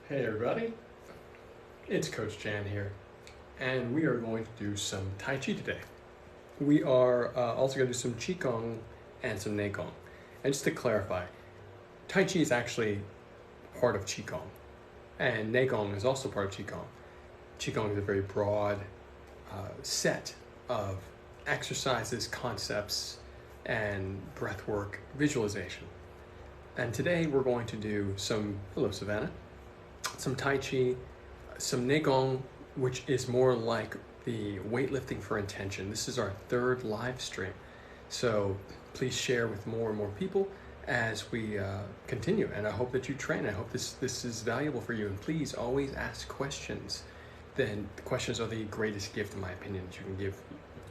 Hey everybody, it's Coach Jan here, and we are going to do some Tai Chi today. We are also going to do some Qigong and some Neigong. And just to clarify, Tai Chi is actually part of Qigong, and Neigong is also part of Qigong. Qigong is a very broad set of exercises, concepts, and breath work visualization. And today we're going to do hello Savannah, some Tai Chi, some Neigong, which is more like the weightlifting for intention. This is our third live stream. So please share with more and more people as we continue. And I hope that you train. I hope this is valuable for you. And please always ask questions. Then the questions are the greatest gift, in my opinion, that you can give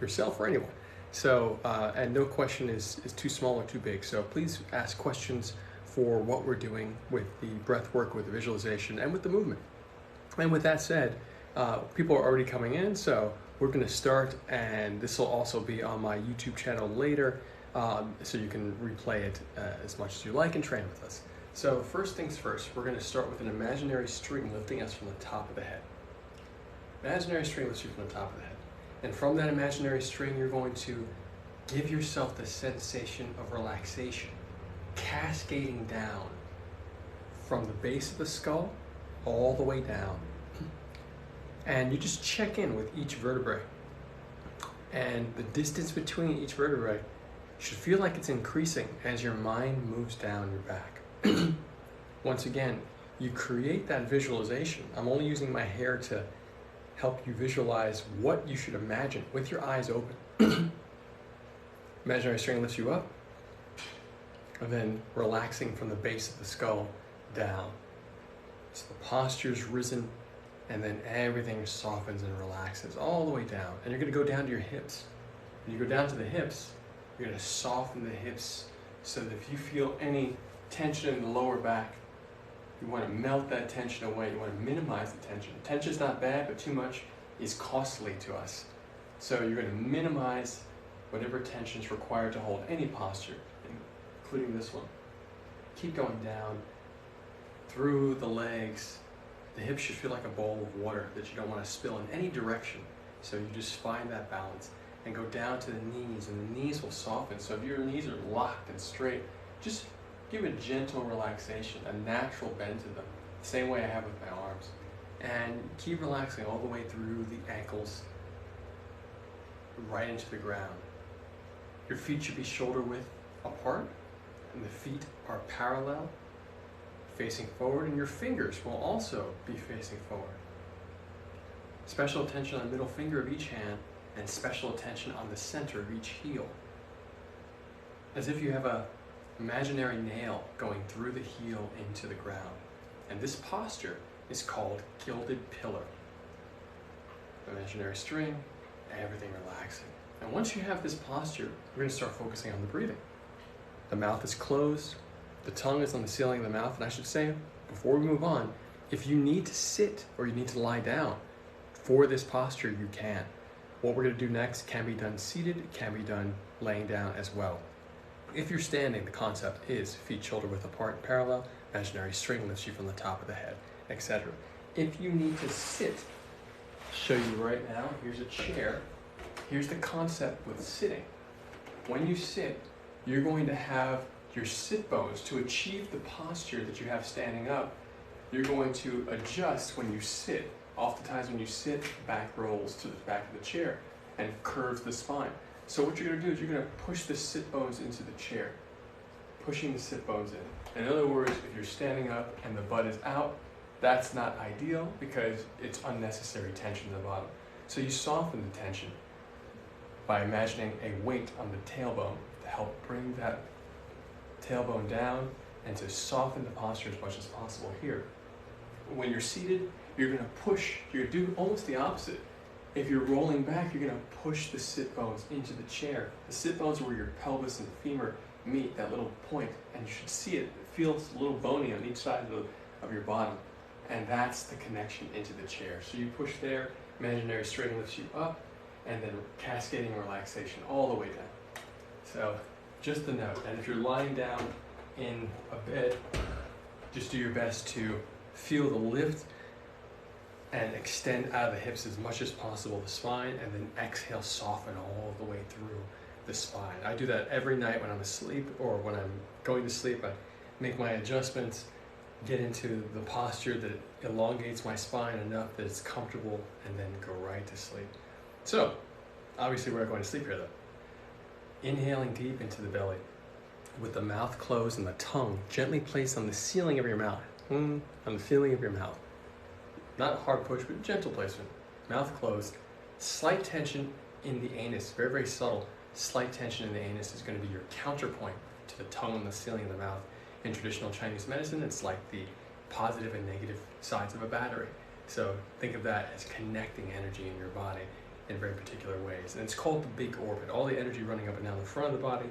yourself or anyone. So, and no question is too small or too big. So please ask questions for what we're doing with the breath work, with the visualization, and with the movement. And with that said, people are already coming in, so we're going to start, and this will also be on my YouTube channel later, so you can replay it as much as you like and train with us. So first things first, we're going to start with an imaginary string lifting us from the top of the head. Imaginary string lifts you from the top of the head. And from that imaginary string, you're going to give yourself the sensation of relaxation, cascading down from the base of the skull all the way down. And you just check in with each vertebrae. And the distance between each vertebrae should feel like it's increasing as your mind moves down your back. Once again, you create that visualization. I'm only using my hair to help you visualize what you should imagine with your eyes open. Imaginary string lifts you up, and then relaxing from the base of the skull down. So the posture's risen, and then everything softens and relaxes all the way down. And you're going to go down to your hips. When you go down to the hips, you're going to soften the hips so that if you feel any tension in the lower back, you want to melt that tension away. You want to minimize the tension. Tension's not bad, but too much is costly to us. So you're going to minimize whatever tension is required to hold any posture, including this one. Keep going down through the legs. The hips should feel like a bowl of water that you don't want to spill in any direction. So you just find that balance and go down to the knees, and the knees will soften. So if your knees are locked and straight, just give a gentle relaxation, a natural bend to them, the same way I have with my arms. And keep relaxing all the way through the ankles, right into the ground. Your feet should be shoulder width apart, and the feet are parallel, facing forward, and your fingers will also be facing forward. Special attention on the middle finger of each hand, and special attention on the center of each heel. As if you have an imaginary nail going through the heel into the ground. And this posture is called gilded pillar. Imaginary string, everything relaxing. And once you have this posture, we're going to start focusing on the breathing. The mouth is closed, the tongue is on the ceiling of the mouth, and I should say, before we move on, if you need to sit or you need to lie down for this posture, you can. What we're going to do next can be done seated, it can be done laying down as well. If you're standing, the concept is feet shoulder width apart and parallel, imaginary string lifts you from the top of the head, etc. If you need to sit, I'll show you right now, here's a chair. Here's the concept with sitting. When you sit, you're going to have your sit bones to achieve the posture that you have standing up. You're going to adjust when you sit. Oftentimes when you sit, back rolls to the back of the chair and curves the spine. So what you're going to do is you're going to push the sit bones into the chair, pushing the sit bones in. In other words, if you're standing up and the butt is out, that's not ideal because it's unnecessary tension in the bottom. So you soften the tension by imagining a weight on the tailbone to help bring that tailbone down and to soften the posture as much as possible here. When you're seated, you're going to push, you're going to do almost the opposite. If you're rolling back, you're going to push the sit bones into the chair. The sit bones are where your pelvis and femur meet, that little point, and you should see it. It feels a little bony on each side of your bottom, and that's the connection into the chair. So you push there, imaginary string lifts you up, and then cascading relaxation all the way down. So just the note. And if you're lying down in a bed, just do your best to Feel the lift and extend out of the hips as much as possible, the spine, and then exhale, soften all the way through the spine. I do that every night when I'm asleep or when I'm going to sleep. I make my adjustments, get into the posture that elongates my spine enough that it's comfortable, and then go right to sleep. So, obviously we're not going to sleep here though. Inhaling deep into the belly with the mouth closed and the tongue gently placed on the ceiling of your mouth, on the feeling of your mouth. Not hard push, but gentle placement. Mouth closed. Slight tension in the anus, very, very subtle. Slight tension in the anus is going to be your counterpoint to the tongue on the ceiling of the mouth. In traditional Chinese medicine, it's like the positive and negative sides of a battery. So think of that as connecting energy in your body in very particular ways. And it's called the big orbit. All the energy running up and down the front of the body,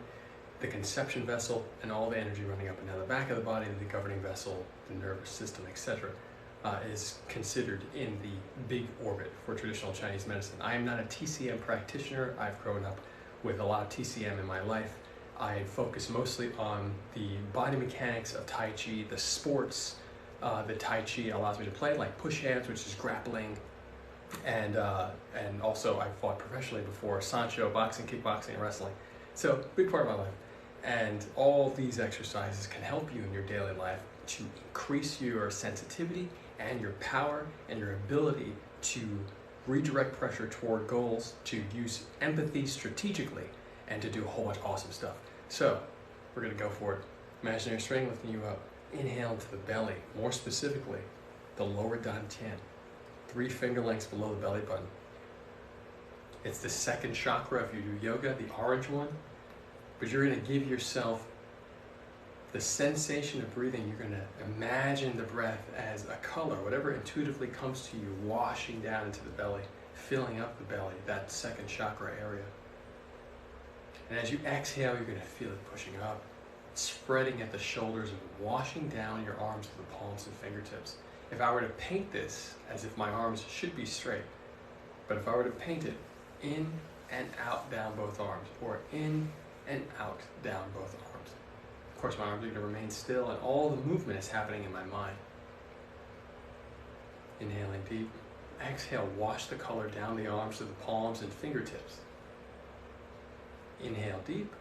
the conception vessel, and all the energy running up and down the back of the body, the governing vessel, the nervous system, etc. Is considered in the big orbit for traditional Chinese medicine. I am not a TCM practitioner. I've grown up with a lot of TCM in my life. I focus mostly on the body mechanics of Tai Chi, the sports that Tai Chi allows me to play, like push hands, which is grappling, and also I've fought professionally before, Sancho, boxing, kickboxing, and wrestling. So, big part of my life. And all these exercises can help you in your daily life to increase your sensitivity and your power and your ability to redirect pressure toward goals, to use empathy strategically, and to do a whole bunch of awesome stuff. So, we're gonna go for it. Imaginary string lifting you up. Inhale into the belly, more specifically, the lower dantian, 3 finger lengths below the belly button. It's the second chakra if you do yoga, the orange one, but you're gonna give yourself the sensation of breathing. You're going to imagine the breath as a color, whatever intuitively comes to you, washing down into the belly, filling up the belly, that second chakra area. And as you exhale, you're going to feel it pushing up, spreading at the shoulders and washing down your arms to the palms and fingertips. If I were to paint this as if my arms should be straight, but if I were to paint it in and out down both arms, or in and out down both arms, of course, my arms are going to remain still, and all the movement is happening in my mind. Inhaling deep. Exhale, wash the color down the arms to the palms and fingertips. Inhale deep.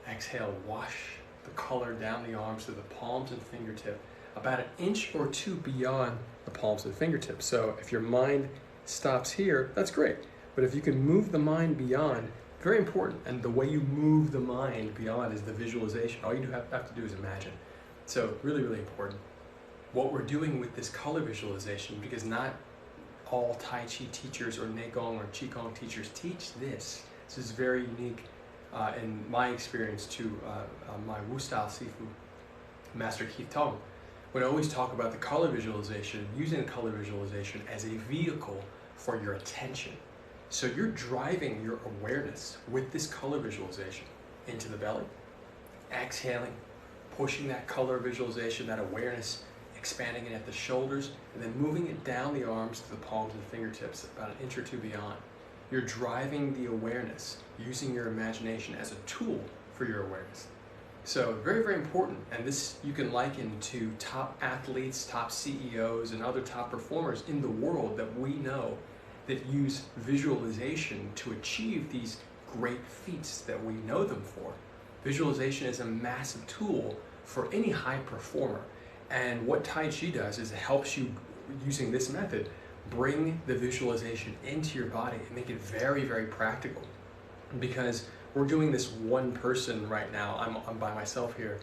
Exhale, wash the color down the arms to the palms and fingertip, about 1 inch or 2 beyond the palms and fingertips. So if your mind stops here, that's great. But if you can move the mind beyond, very important, and the way you move the mind beyond is the visualization. All you have to do is imagine. So really, really important. What we're doing with this color visualization, because not all Tai Chi teachers or Neigong or Qigong teachers teach this. This is very unique in my experience to my Wu style Sifu, Master Keith Tong, would always talk about the color visualization, using the color visualization as a vehicle for your attention. So you're driving your awareness with this color visualization into the belly, exhaling, pushing that color visualization, that awareness, expanding it at the shoulders, and then moving it down the arms to the palms and fingertips, about 1 inch or 2 beyond. You're driving the awareness, using your imagination as a tool for your awareness. So very, very important, and this you can liken to top athletes, top CEOs, and other top performers in the world that we know that use visualization to achieve these great feats that we know them for. Visualization is a massive tool for any high performer. And what Tai Chi does is it helps you, using this method, bring the visualization into your body and make it very, very practical. Because we're doing this one person right now, I'm by myself here,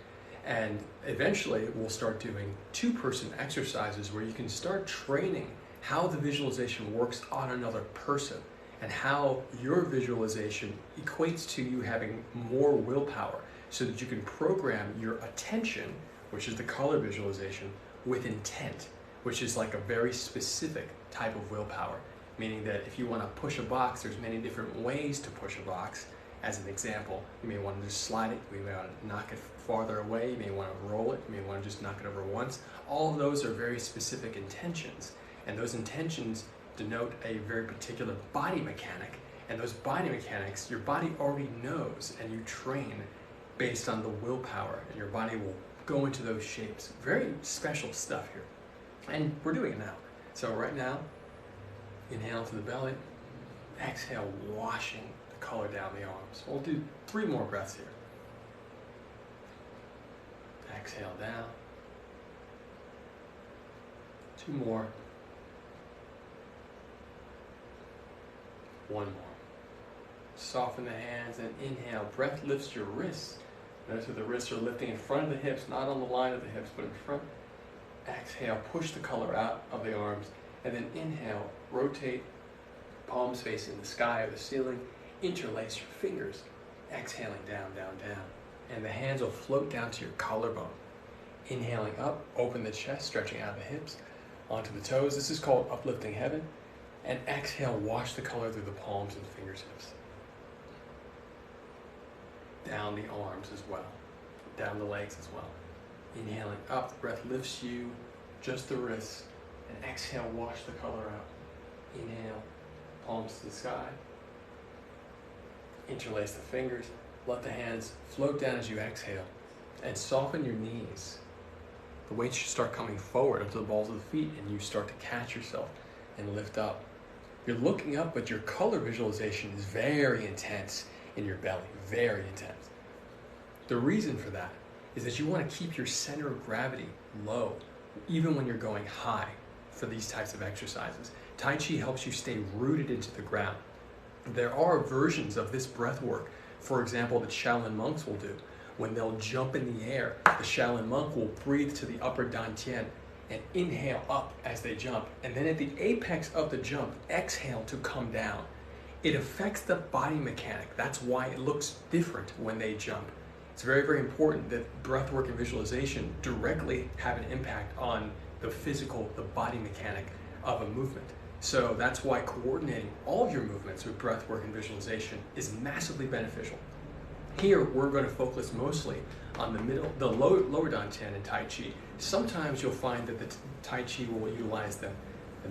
and eventually we'll start doing 2-person exercises where you can start training how the visualization works on another person and how your visualization equates to you having more willpower so that you can program your attention, which is the color visualization, with intent, which is like a very specific type of willpower, meaning that if you want to push a box, there's many different ways to push a box. As an example, you may want to just slide it, you may want to knock it farther away, you may want to roll it, you may want to just knock it over once. All of those are very specific intentions, and those intentions denote a very particular body mechanic, and those body mechanics your body already knows, and you train based on the willpower, and your body will go into those shapes. Very special stuff here. And we're doing it now. So right now, inhale to the belly, exhale, washing the color down the arms. We'll do 3 more breaths here. Exhale down. 2 more. 1 more. Soften the hands and inhale. Breath lifts your wrists. Notice that the wrists are lifting in front of the hips, not on the line of the hips, but in front. Exhale, push the color out of the arms. And then inhale, rotate, palms facing the sky or the ceiling. Interlace your fingers. Exhaling down, down, down. And the hands will float down to your collarbone. Inhaling up, open the chest, stretching out the hips, onto the toes. This is called uplifting heaven. And exhale, wash the color through the palms and fingertips. Down the arms as well, down the legs as well. Inhaling up, the breath lifts you, just the wrists, and exhale, wash the color out. Inhale, palms to the sky. Interlace the fingers, let the hands float down as you exhale, and soften your knees. The weight should start coming forward up to the balls of the feet, and you start to catch yourself and lift up. You're looking up, but your color visualization is very intense in your belly, very intense. The reason for that is that you want to keep your center of gravity low, even when you're going high for these types of exercises. Tai Chi helps you stay rooted into the ground. There are versions of this breath work, for example, that Shaolin monks will do. When they'll jump in the air, the Shaolin monk will breathe to the upper dantian and inhale up as they jump. And then at the apex of the jump, exhale to come down. It affects the body mechanic. That's why it looks different when they jump. It's very, very important that breath work and visualization directly have an impact on the physical, the body mechanic of a movement. So that's why coordinating all of your movements with breath work and visualization is massively beneficial. Here, we're going to focus mostly on the lower dantian in Tai Chi. Sometimes you'll find that the Tai Chi will utilize the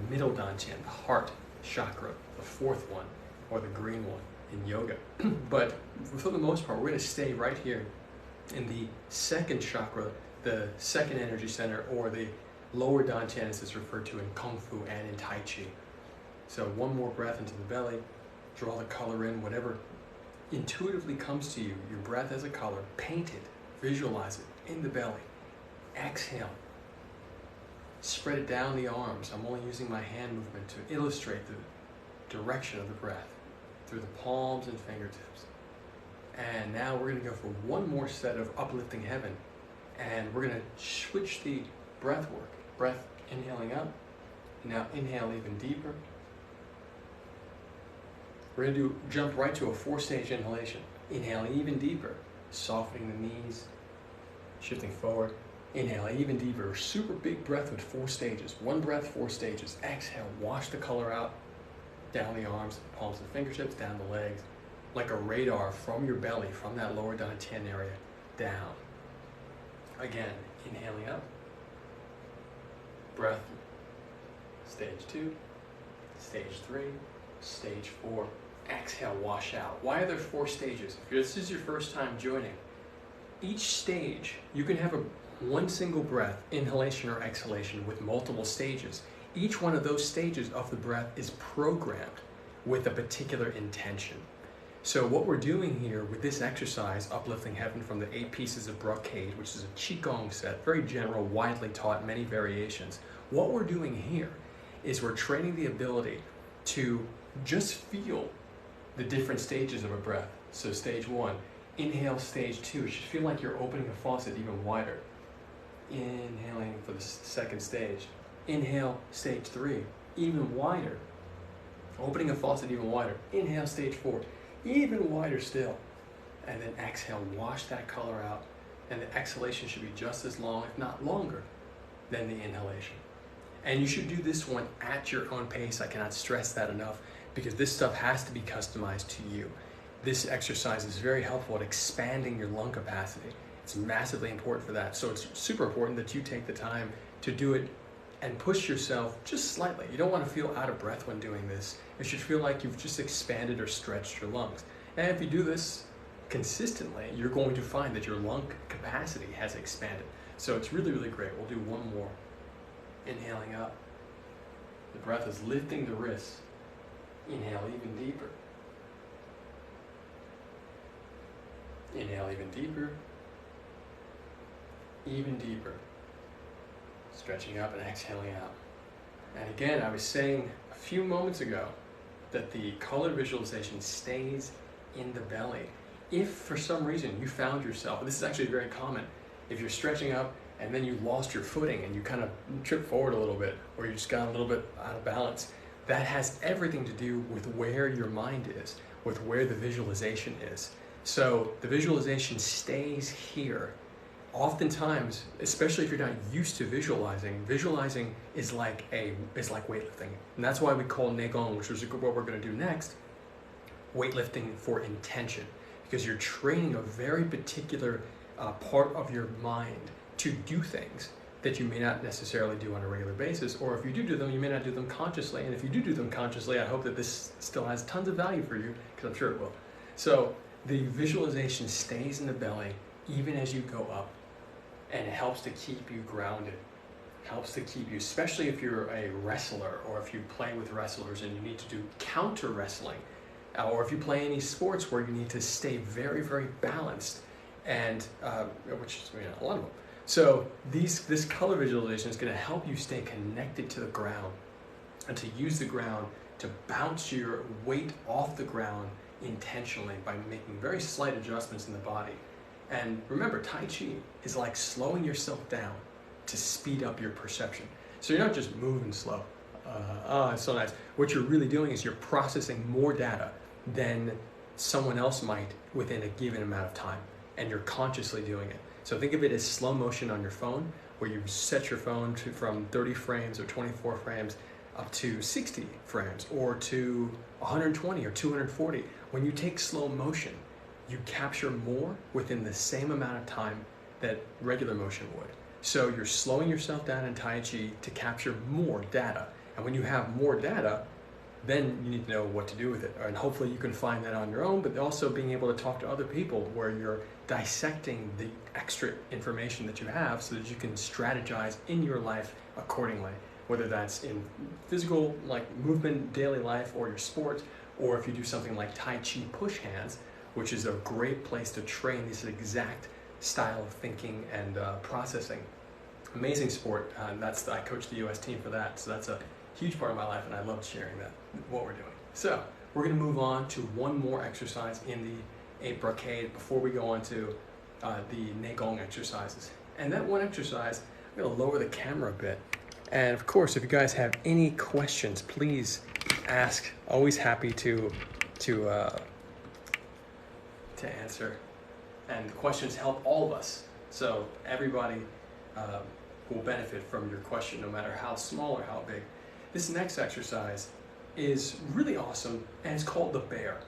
middle dantian, the heart chakra, the 4th one, or the green one in yoga. But for the most part, we're going to stay right here in the 2nd chakra, the 2nd energy center, or the lower dantian as it's referred to in Kung Fu and in Tai Chi. So 1 more breath into the belly, draw the color in, whatever intuitively comes to you, your breath as a color, paint it, visualize it in the belly. Exhale. Spread it down the arms. I'm only using my hand movement to illustrate the direction of the breath through the palms and fingertips. And now we're going to go for 1 more set of uplifting heaven. And we're going to switch the breath work. Breath inhaling up. Now inhale even deeper. We're going to jump right to a 4-stage inhalation. Inhaling even deeper, softening the knees, shifting forward. Inhale even deeper, super big breath with 4 stages. 1 breath, 4 stages. Exhale, wash the color out, down the arms, palms and fingertips, down the legs, like a radar from your belly, from that lower dantian area, down. Again, inhaling up, breath, stage 2, stage 3, stage 4. Exhale, wash out. Why are there 4 stages? If this is your first time joining, each stage, you can have 1 single breath, inhalation or exhalation, with multiple stages. Each one of those stages of the breath is programmed with a particular intention. So what we're doing here with this exercise, uplifting heaven from the 8 pieces of brocade, which is a Qigong set, very general, widely taught, many variations. What we're doing here is we're training the ability to just feel the different stages of a breath. So stage 1, inhale stage 2. It should feel like you're opening a faucet even wider. Inhaling for the 2nd stage. Inhale stage 3, even wider. Opening a faucet even wider. Inhale stage 4, even wider still. And then exhale, wash that color out. And the exhalation should be just as long, if not longer, than the inhalation. And you should do this one at your own pace. I cannot stress that enough, because this stuff has to be customized to you. This exercise is very helpful at expanding your lung capacity. It's massively important for that. So it's super important that you take the time to do it and push yourself just slightly. You don't want to feel out of breath when doing this. It should feel like you've just expanded or stretched your lungs. And if you do this consistently, you're going to find that your lung capacity has expanded. So it's really, really great. We'll do 1 more. Inhaling up. The breath is lifting the wrists. Inhale even deeper. Inhale even deeper. Even deeper. Stretching up and exhaling out. And again, I was saying a few moments ago that the color visualization stays in the belly. If for some reason you found yourself, and this is actually very common, if you're stretching up and then you lost your footing and you kind of trip forward a little bit, or you just got a little bit out of balance, that has everything to do with where your mind is, with where the visualization is. So the visualization stays here. Oftentimes, especially if you're not used to visualizing, visualizing is like weightlifting. And that's why we call Qigong, which is what we're going to do next, weightlifting for intention. Because you're training a very particular part of your mind to do things that you may not necessarily do on a regular basis, or if you do them, you may not do them consciously. And if you do them consciously, I hope that this still has tons of value for you, because I'm sure it will. So the visualization stays in the belly even as you go up, and it helps to keep you grounded. Helps to keep you, especially if you're a wrestler, or if you play with wrestlers and you need to do counter wrestling, or if you play any sports where you need to stay very, very balanced, and which is a lot of them. So this color visualization is going to help you stay connected to the ground, and to use the ground to bounce your weight off the ground intentionally by making very slight adjustments in the body. And remember, Tai Chi is like slowing yourself down to speed up your perception. So you're not just moving slow. It's so nice. What you're really doing is you're processing more data than someone else might within a given amount of time, and you're consciously doing it. So think of it as slow motion on your phone, where you set your phone to from 30 frames or 24 frames up to 60 frames, or to 120 or 240. When you take slow motion, you capture more within the same amount of time that regular motion would. So you're slowing yourself down in Tai Chi to capture more data. And when you have more data, then you need to know what to do with it. And hopefully you can find that on your own, but also being able to talk to other people where you're dissecting the extra information that you have so that you can strategize in your life accordingly, whether that's in physical, like movement, daily life, or your sports, or if you do something like Tai Chi push hands, which is a great place to train this exact style of thinking and processing. Amazing sport. I coach the US team for that, so that's a huge part of my life, and I love sharing that, what we're doing. So we're going to move on to one more exercise in the 8 brocade before we go on to the Qigong exercises. And that one exercise, I'm going to lower the camera a bit. And of course, if you guys have any questions, please ask. Always happy to answer. And the questions help all of us. So everybody will benefit from your question, no matter how small or how big. This next exercise is really awesome, and it's called the bear.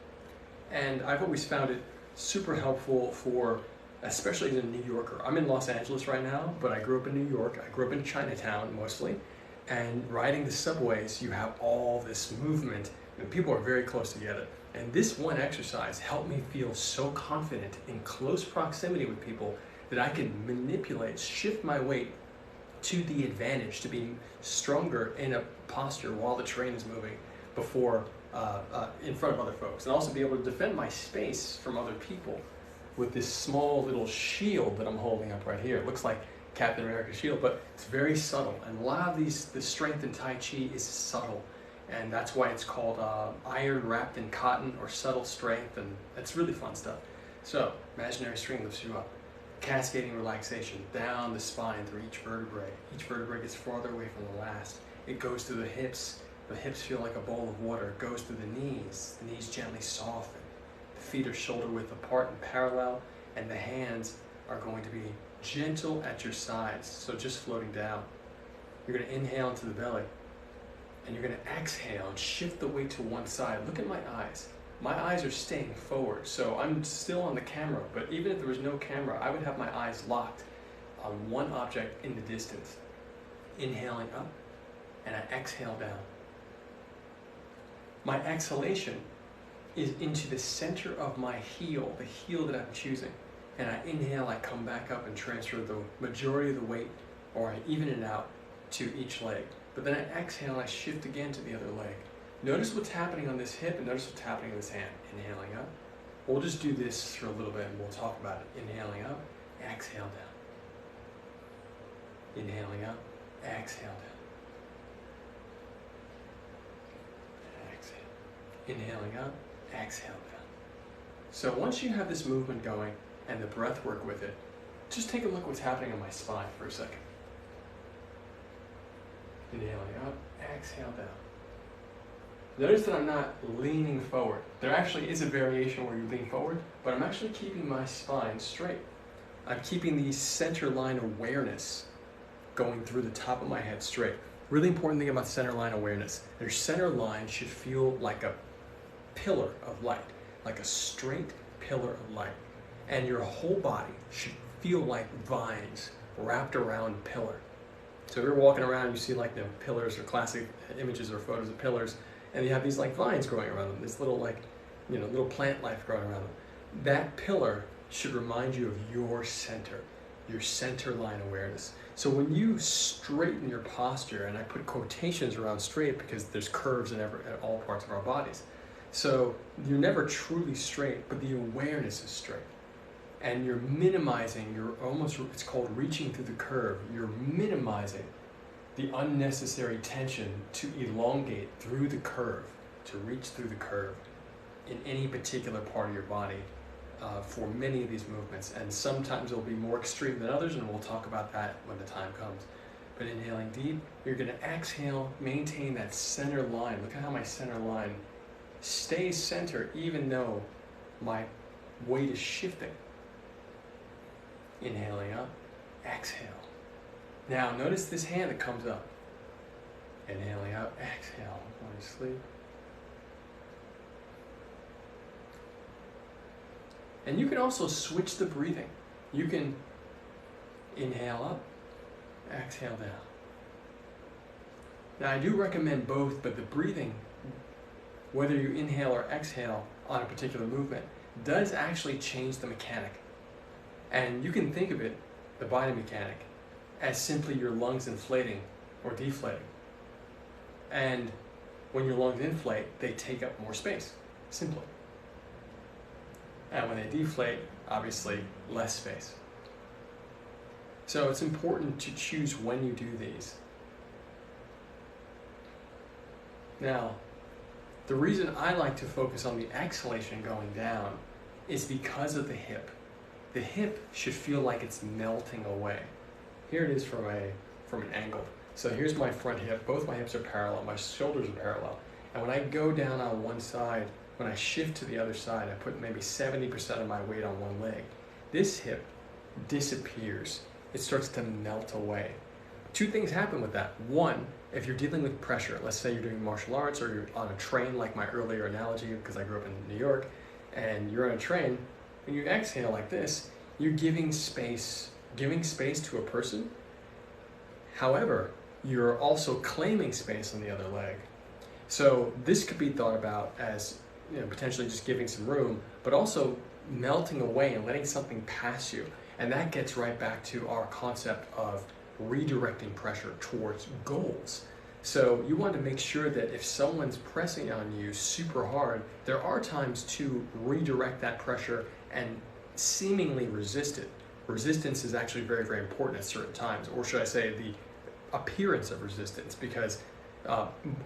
And I've always found it super helpful for, especially as a New Yorker. I'm in Los Angeles right now, but I grew up in New York. I grew up in Chinatown mostly. And riding the subways, you have all this movement, and people are very close together. And this one exercise helped me feel so confident in close proximity with people that I can manipulate, shift my weight to the advantage, to being stronger in a posture while the train is moving before, in front of other folks. And also be able to defend my space from other people with this small little shield that I'm holding up right here. It looks like Captain America's shield, but it's very subtle. And a lot of the strength in Tai Chi is subtle. And that's why it's called iron wrapped in cotton, or subtle strength, and it's really fun stuff. So, imaginary string lifts you up. Cascading relaxation down the spine through each vertebrae. Each vertebrae gets farther away from the last. It goes through the hips. The hips feel like a bowl of water. It goes through the knees gently soften. The feet are shoulder width apart and parallel, and the hands are going to be gentle at your sides, so just floating down. You're going to inhale into the belly, and you're going to exhale and shift the weight to one side. Look at my eyes. My eyes are staying forward, so I'm still on the camera, but even if there was no camera, I would have my eyes locked on one object in the distance. Inhaling up, and I exhale down. My exhalation is into the center of my heel, the heel that I'm choosing. And I inhale, I come back up and transfer the majority of the weight, or I even it out to each leg. But then I exhale and I shift again to the other leg. Notice what's happening on this hip and notice what's happening in this hand. Inhaling up. We'll just do this for a little bit and we'll talk about it. Inhaling up, exhale down. Inhaling up, exhale down. Exhale. Inhaling up, exhale down. So once you have this movement going and the breath work with it, just take a look what's happening on my spine for a second. Inhaling up, exhale down. Notice that I'm not leaning forward. There actually is a variation where you lean forward, but I'm actually keeping my spine straight. I'm keeping the center line awareness going through the top of my head straight. Really important thing about center line awareness. Your center line should feel like a pillar of light, like a straight pillar of light. And your whole body should feel like vines wrapped around a pillar. So if you're walking around, you see like the pillars or classic images or photos of pillars, and you have these like vines growing around them, this little like, little plant life growing around them. That pillar should remind you of your center line awareness. So when you straighten your posture, and I put quotations around straight because there's curves in all parts of our bodies. So you're never truly straight, but the awareness is straight. And you're minimizing, it's called reaching through the curve. You're minimizing the unnecessary tension to elongate through the curve, to reach through the curve in any particular part of your body for many of these movements. And sometimes it'll be more extreme than others, and we'll talk about that when the time comes. But inhaling deep, you're going to exhale, maintain that center line. Look at how my center line stays centered even though my weight is shifting. Inhaling up, exhale. Now notice this hand that comes up. Inhaling out, exhale, going to sleep. And you can also switch the breathing. You can inhale up, exhale down. Now I do recommend both, but the breathing, whether you inhale or exhale on a particular movement, does actually change the mechanic. And you can think of it, the body mechanic, as simply your lungs inflating or deflating. And when your lungs inflate, they take up more space, simply. And when they deflate, obviously less space. So it's important to choose when you do these. Now, the reason I like to focus on the exhalation going down is because of the hip. The hip should feel like it's melting away. Here it is from an angle. So here's my front hip. Both my hips are parallel. My shoulders are parallel. And when I go down on one side, when I shift to the other side, I put maybe 70% of my weight on one leg. This hip disappears. It starts to melt away. Two things happen with that. One, if you're dealing with pressure, let's say you're doing martial arts or you're on a train, like my earlier analogy, because I grew up in New York, and you're on a train, when you exhale like this, you're giving space to a person. However, you're also claiming space on the other leg. So this could be thought about as potentially just giving some room, but also melting away and letting something pass you. And that gets right back to our concept of redirecting pressure towards goals. So you want to make sure that if someone's pressing on you super hard, there are times to redirect that pressure and seemingly resist it. Resistance is actually very, very important at certain times, or should I say the appearance of resistance, because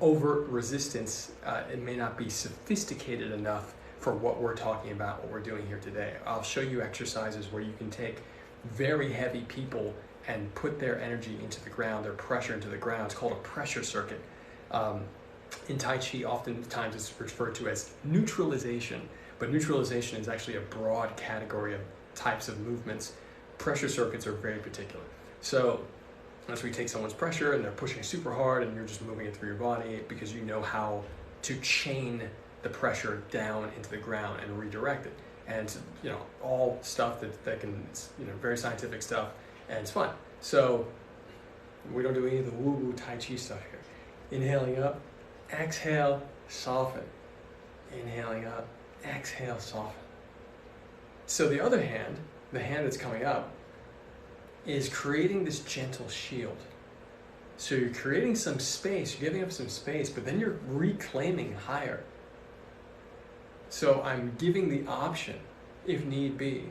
overt resistance, it may not be sophisticated enough for what we're talking about, what we're doing here today. I'll show you exercises where you can take very heavy people and put their energy into the ground, their pressure into the ground. It's called a pressure circuit. In Tai Chi, oftentimes it's referred to as neutralization, but neutralization is actually a broad category of types of movements. Pressure circuits are very particular. So once we take someone's pressure and they're pushing super hard and you're just moving it through your body because you know how to chain the pressure down into the ground and redirect it. And all stuff that can, very scientific stuff, and it's fun. So we don't do any of the woo-woo Tai Chi stuff here. Inhaling up, exhale, soften. Inhaling up, exhale, soften. So the other hand, the hand that's coming up, is creating this gentle shield. So you're creating some space, you're giving up some space, but then you're reclaiming higher. So I'm giving the option, if need be,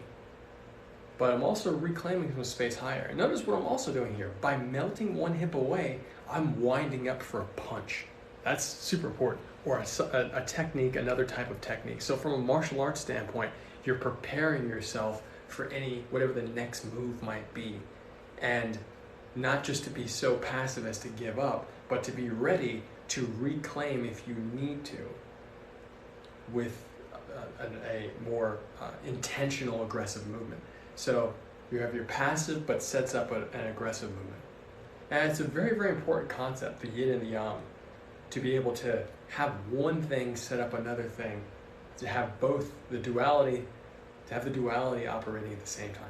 but I'm also reclaiming some space higher. And notice what I'm also doing here. By melting one hip away, I'm winding up for a punch. That's super important. Or a technique, another type of technique. So from a martial arts standpoint, you're preparing yourself for whatever the next move might be. And not just to be so passive as to give up, but to be ready to reclaim if you need to with a more intentional aggressive movement. So you have your passive but sets up an aggressive movement. And it's a very, very important concept, the yin and the yang, to be able to have one thing set up another thing, to have both the duality, operating at the same time.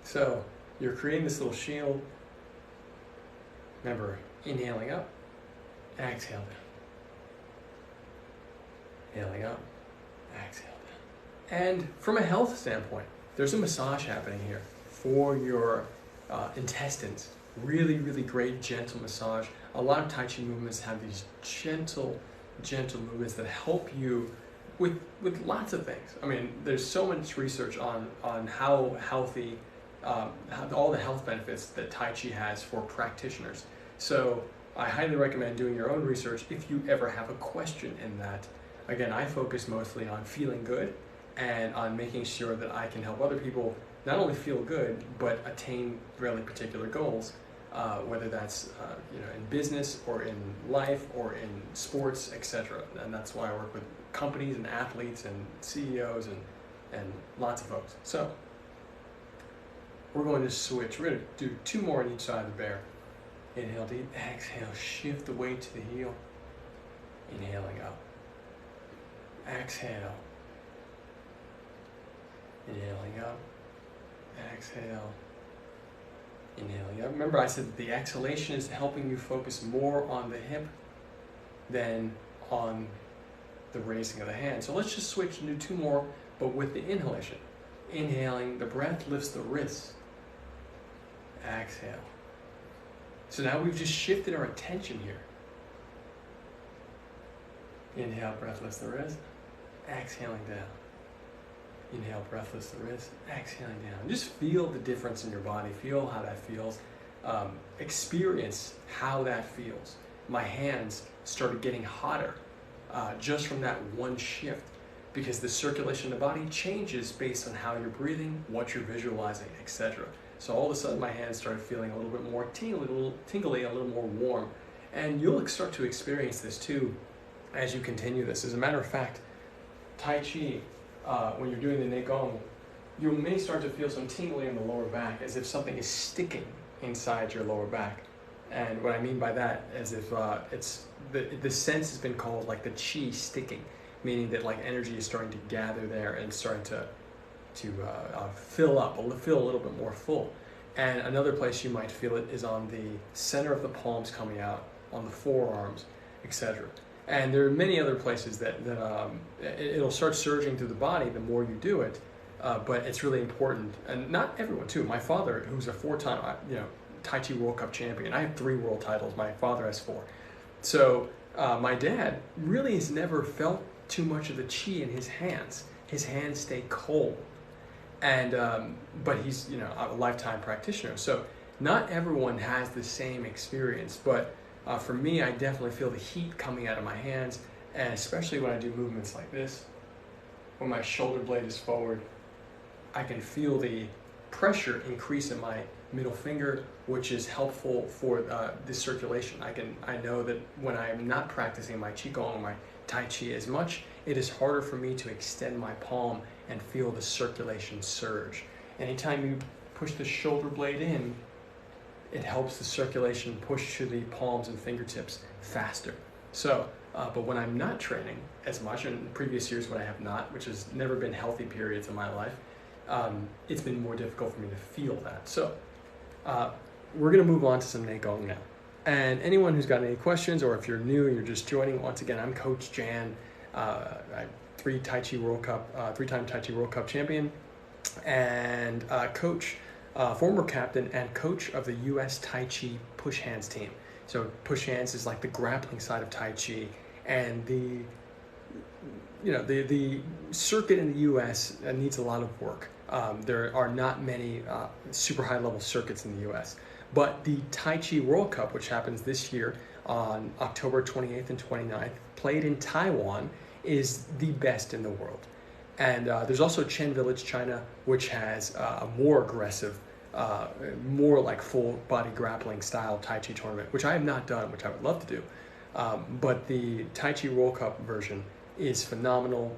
So you're creating this little shield. Remember, inhaling up, exhale down. Inhaling up, exhale down. And from a health standpoint, there's a massage happening here for your intestines. Really, really great, gentle massage. A lot of Tai Chi movements have these gentle movements that help you with lots of things. I mean, there's so much research on how healthy, all the health benefits that Tai Chi has for practitioners. So I highly recommend doing your own research if you ever have a question in that. Again, I focus mostly on feeling good and on making sure that I can help other people not only feel good, but attain really particular goals, whether that's in business or in life or in sports, etc. And that's why I work with companies and athletes and CEOs and lots of folks. So we're going to switch. We're going to do 2 more on each side of the bear. Inhale deep, exhale, shift the weight to the heel. Inhaling up. Exhale. Inhaling up. Exhale. Inhaling up. Remember I said that the exhalation is helping you focus more on the hip than on the raising of the hand. So let's just switch and do 2 more, but with the inhalation. Inhaling, the breath lifts the wrists. Exhale. So now we've just shifted our attention here. Inhale, breath lifts the wrist. Exhaling down. Inhale, breath lifts the wrist. Exhaling down. Just feel the difference in your body. Feel how that feels. Experience how that feels. My hands started getting hotter just from that one shift, because the circulation in the body changes based on how you're breathing, what you're visualizing, etc. So all of a sudden my hands started feeling a little bit more tingly, a little more warm. And you'll start to experience this too as you continue this. As a matter of fact, Tai Chi, when you're doing the Qigong, you may start to feel some tingling in the lower back, as if something is sticking inside your lower back. And what I mean by that is if the sense has been called like the chi sticking, meaning that like energy is starting to gather there and starting to fill a little bit more full. And another place you might feel it is on the center of the palms coming out, on the forearms, etc. And there are many other places that it'll start surging through the body the more you do it, but it's really important. And not everyone too. My father, who's a 4-time Tai Chi World Cup champion, I have 3 world titles, my father has 4. So my dad really has never felt too much of the chi in his hands. His hands stay cold. And but he's a lifetime practitioner, so not everyone has the same experience. But for me, I definitely feel the heat coming out of my hands, and especially when I do movements like this, when my shoulder blade is forward, I can feel the pressure increase in my middle finger, which is helpful for the circulation. I know that when I am not practicing my Qigong or my Tai Chi as much, it is harder for me to extend my palm and feel the circulation surge. Anytime you push the shoulder blade in, it helps the circulation push to the palms and fingertips faster. So, but when I'm not training as much, and in previous years when I have not, which has never been healthy periods in my life, it's been more difficult for me to feel that. So, we're gonna move on to some Qigong now. And anyone who's got any questions, or if you're new and you're just joining, once again, I'm Coach Jan. I'm 3-time Tai Chi World Cup champion, and coach, former captain and coach of the U.S. Tai Chi push hands team. So push hands is like the grappling side of Tai Chi, and the circuit in the U.S. Needs a lot of work. There are not many super high level circuits in the U.S. But the Tai Chi World Cup, which happens this year on October 28th and 29th, played in Taiwan, is the best in the world. And there's also Chen Village, China, which has a more aggressive, more like full body grappling style Tai Chi tournament, which I have not done, which I would love to do. But the Tai Chi World Cup version is phenomenal.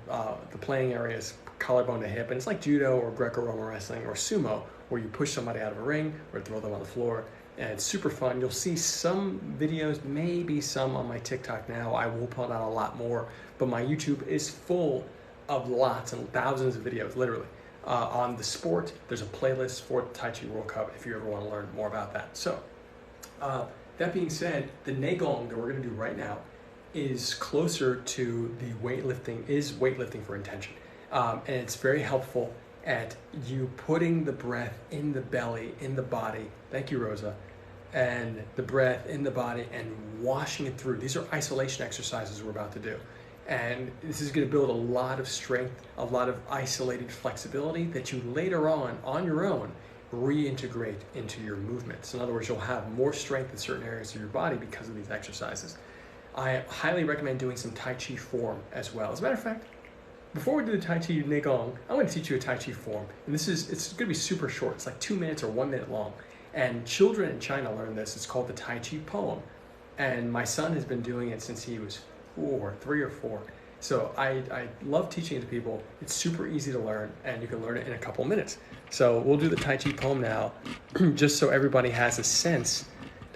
The playing area is collarbone to hip, and it's like judo or Greco-Roman wrestling or sumo, where you push somebody out of a ring or throw them on the floor, and it's super fun. You'll see some videos, maybe some on my TikTok now. I will put out a lot more, but my YouTube is full of lots and thousands of videos, literally. On the sport, there's a playlist for the Tai Chi World Cup if you ever want to learn more about that. So, that being said, the Neigong that we're going to do right now is closer to the weightlifting for intention. And it's very helpful at you putting the breath in the belly, in the body. Thank you, Rosa. And the breath in the body and washing it through. These are isolation exercises we're about to do. And this is going to build a lot of strength, a lot of isolated flexibility that you later on your own, reintegrate into your movements. In other words, you'll have more strength in certain areas of your body because of these exercises. I highly recommend doing some Tai Chi form as well. As a matter of fact, before we do the Tai Chi Neigong, I'm going to teach you a Tai Chi form. And it's going to be super short. It's like 2 minutes or 1 minute long. And children in China learn this. It's called the Tai Chi poem. And my son has been doing it since he was 3 or 4. So I love teaching it to people. It's super easy to learn, and you can learn it in a couple minutes. So we'll do the Tai Chi poem now, just so everybody has a sense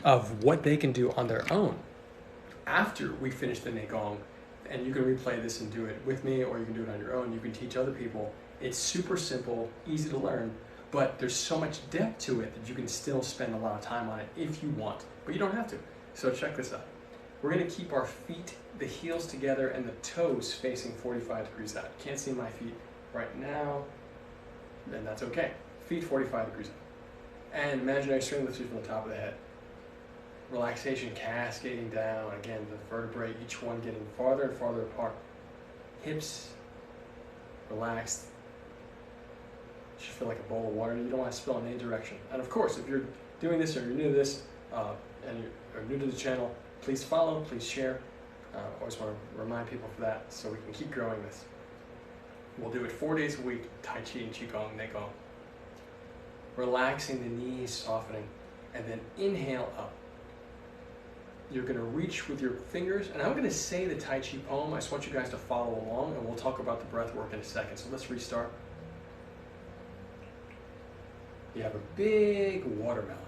of what they can do on their own. After we finish the Neigong, and you can replay this and do it with me, or you can do it on your own. You can teach other people. It's super simple, easy to learn, but there's so much depth to it that you can still spend a lot of time on it if you want, but you don't have to. So check this out. We're going to keep our feet, the heels together, and the toes facing 45 degrees out. You can't see my feet right now, and that's okay. Feet 45 degrees out. And imaginary string lifts you from the top of the head. Relaxation cascading down. Again, the vertebrae, each one getting farther and farther apart. Hips relaxed. You should feel like a bowl of water. You don't want to spill in any direction. And of course, if you're doing this or you're new to this, and you're new to the channel, please follow, please share. Always want to remind people for that so we can keep growing this. We'll do it 4 days a week, Tai Chi and Qigong, Neigong. Relaxing the knees, softening, and then inhale up. You're going to reach with your fingers, and I'm going to say the Tai Chi poem. I just want you guys to follow along, and we'll talk about the breath work in a second. So let's restart. You have a big watermelon.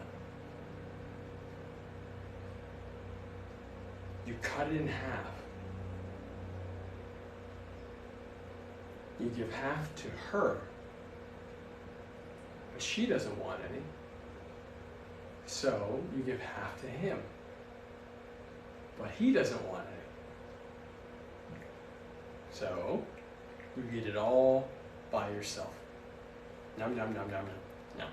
You cut it in half. You give half to her, but she doesn't want any. So you give half to him, but he doesn't want any. So you eat it all by yourself. Nom, nom, nom, nom, nom, nom.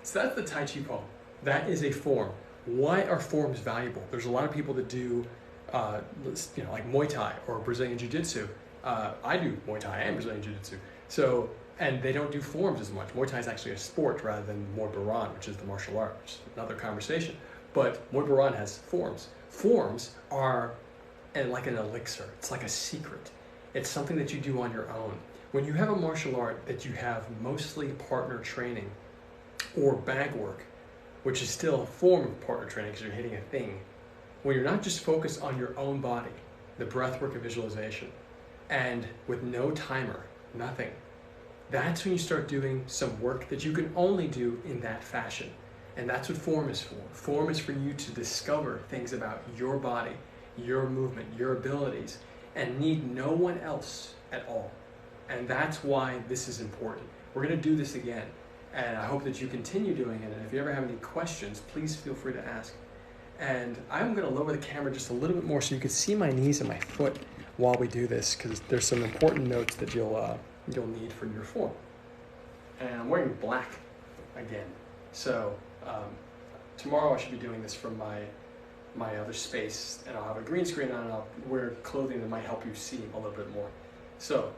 So that's the Tai Chi poem. That is a form. Why are forms valuable? There's a lot of people that do, like Muay Thai or Brazilian Jiu-Jitsu. I do Muay Thai and Brazilian Jiu-Jitsu. So, and they don't do forms as much. Muay Thai is actually a sport rather than Muay Boran, which is the martial art, which is another conversation. But Muay Boran has forms. Forms are like an elixir. It's like a secret. It's something that you do on your own. When you have a martial art that you have mostly partner training or bag work, which is still a form of partner training because you're hitting a thing, when you're not just focused on your own body, the breath work and visualization, and with no timer, nothing, that's when you start doing some work that you can only do in that fashion. And that's what form is for. Form is for you to discover things about your body, your movement, your abilities, and need no one else at all. And that's why this is important. We're going to do this again. And I hope that you continue doing it. And if you ever have any questions, please feel free to ask. And I'm going to lower the camera just a little bit more so you can see my knees and my foot while we do this, because there's some important notes that you'll need for your form. And I'm wearing black again. So Tomorrow I should be doing this from my other space, and I'll have a green screen on, and I'll wear clothing that might help you see a little bit more. So,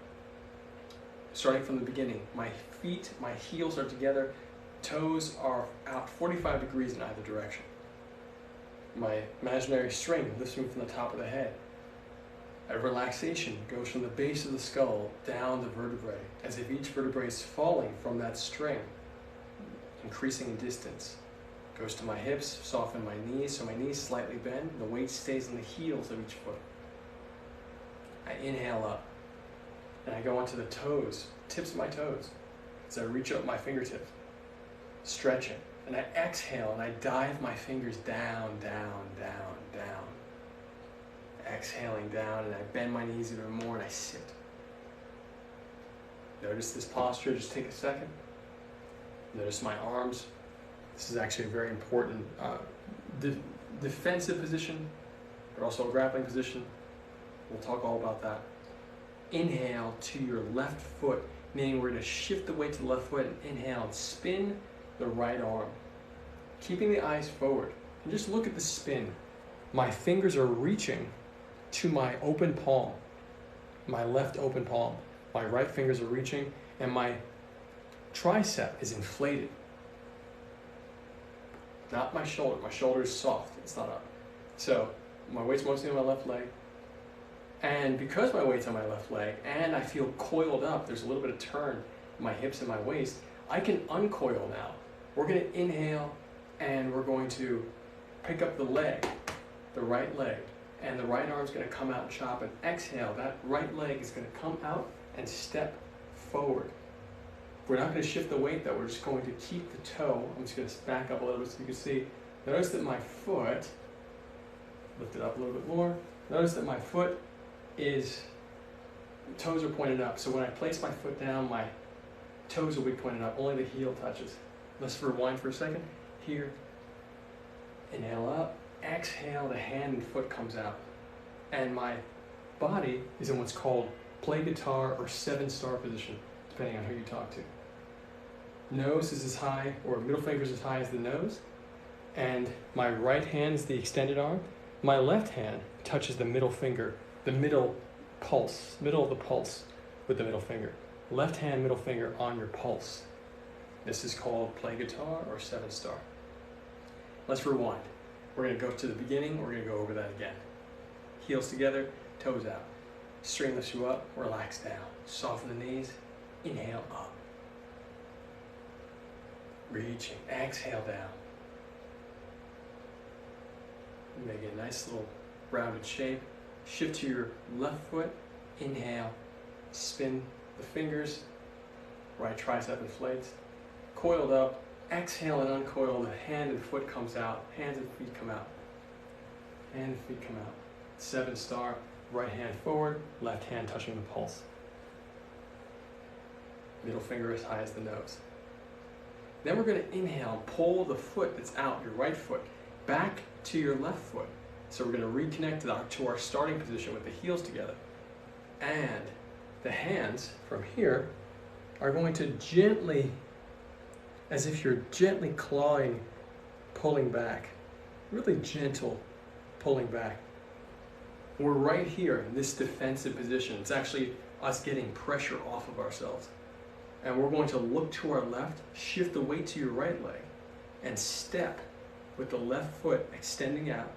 starting from the beginning, my feet, my heels are together, toes are out 45 degrees in either direction. My imaginary string lifts me from the top of the head. A relaxation goes from the base of the skull down the vertebrae, as if each vertebrae is falling from that string, increasing in distance. Goes to my hips, soften my knees, so my knees slightly bend, the weight stays on the heels of each foot. I inhale up, and I go onto the toes, tips of my toes, as I reach up my fingertips, stretching, and I exhale, and I dive my fingers down, down, down, down. Exhaling down, and I bend my knees even more, and I sit. Notice this posture, just take a second. Notice my arms. This is actually a very important defensive position, but also a grappling position. We'll talk all about that. Inhale to your left foot, meaning we're going to shift the weight to the left foot and inhale and spin the right arm. Keeping the eyes forward. And just look at the spin. My fingers are reaching to my open palm, my left open palm. My right fingers are reaching, and my tricep is inflated. Not my shoulder. My shoulder is soft. It's not up. So my weight's mostly on my left leg. And because my weight's on my left leg and I feel coiled up, there's a little bit of turn in my hips and my waist, I can uncoil now. We're going to inhale, and we're going to pick up the leg, the right leg, and the right arm's going to come out and chop, and exhale. That right leg is going to come out and step forward. We're not going to shift the weight though, we're just going to keep the toe. I'm just going to back up a little bit so you can see. Notice that my foot, lift it up a little bit more. Notice that my foot is, toes are pointed up. So when I place my foot down, my toes will be pointed up, only the heel touches. Let's rewind for a second. Here, inhale up, exhale, the hand and foot comes out. And my body is in what's called play guitar or 7-star position, depending on who you talk to. Nose is as high, or middle finger is as high as the nose, and my right hand is the extended arm. My left hand touches the middle finger, the middle pulse, middle of the pulse with the middle finger. Left hand, middle finger on your pulse. This is called play guitar or 7-star. Let's rewind. We're going to go to the beginning, we're going to go over that again. Heels together, toes out. String lifts you up, relax down. Soften the knees, inhale up. Reaching, exhale down. Make a nice little rounded shape. Shift to your left foot, inhale, spin the fingers, right tricep inflates. Coiled up, exhale and uncoil, the hand and foot comes out, hands and feet come out. Hand and feet come out. 7-star, right hand forward, left hand touching the pulse. Middle finger as high as the nose. Then we're going to inhale and pull the foot that's out, your right foot, back to your left foot. So we're going to reconnect to our starting position with the heels together. And the hands from here are going to gently, as if you're gently clawing, pulling back. Really gentle pulling back. We're right here in this defensive position. It's actually us getting pressure off of ourselves. And we're going to look to our left, shift the weight to your right leg, and step with the left foot extending out.